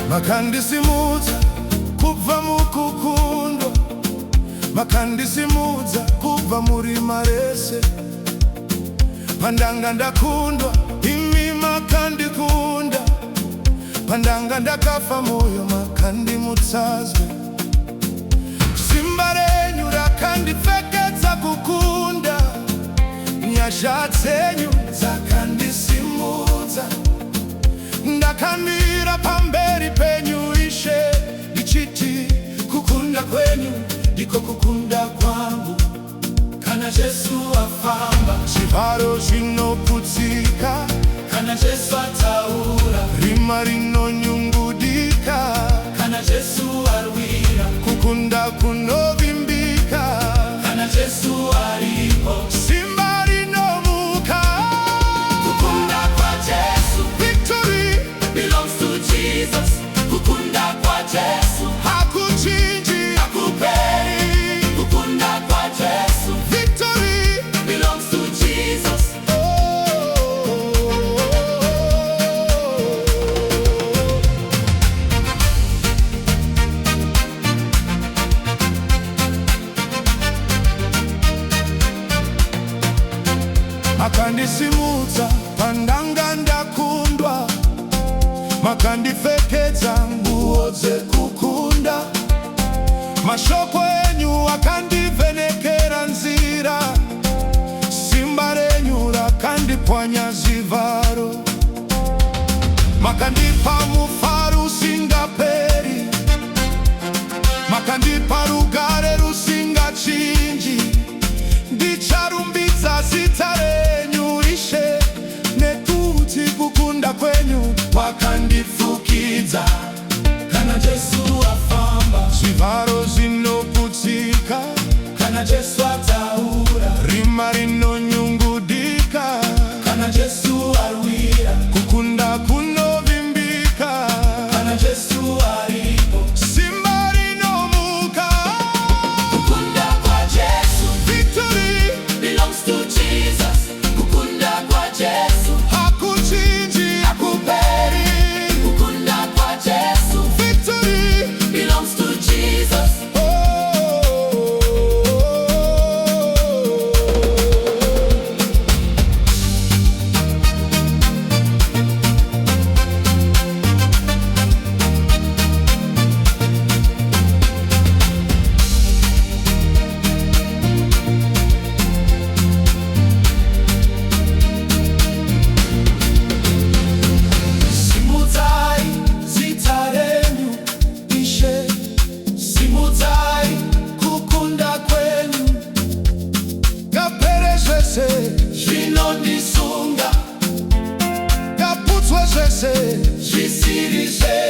Makandisimuza kuva mu kukundwa, makandisimuza kuva muri marese. Pandanga ndakundwa imi makandikunda, pandanga ndakafa moyo makandimutsazwe. Simba renyu rakandipfekedza kukunda, nyasha dzenyu dzakandisimudza. Ndakamira pamberi penyu Ishe, ndichiti kukunda kwenyu ndiko kukunda kwangu. Kana Yesu afamba, zvivharo zvinoputsika. Kana Yesu ataura, rima rinonyungudika. Kana Yesu arwira, kukunda kunovimbika. Kana Yesu aripo, simba rinomuka. Kukunda kwa Yesu, victory belongs to Jesus. Kukunda kwa Yesu hakuchinji, hakuperi. Kukunda kwa Yesu, victory belongs to Jesus. Makandisimudza pandanga ndakundwa, makandipfekedza nguo dzekukunda. Mashoko enyu akandivhenekera nzira, simba renyu rakandipwanya zvivharo. Makandipa mufaro usingaperi, makandipa rugare rusingachinji. Ndicharumbidza zita renyu Ishe, nekuti kukunda kwenyu kwakandifukidza. Kana Yesu afamba, zvivharo zvinoputsika. Kana Yesu ataura, rima rinonyungudika. Kana Yesu arwira, kukunda kunovimbika. Kana Yesu aripo, simba rinomuka. Kukunda kwa Yesu, victory belongs to Jesus. Kukunda kwa Yesu hakuchinji, hakuperi. Kukunda kwa Yesu, victory belongs to Jesus. Simudzai zita renyu Ishe, simudzai kukunda kwenyu. Ngapere zvese zvinondisunga, ngaputswe zvese zvisiri zvenyu.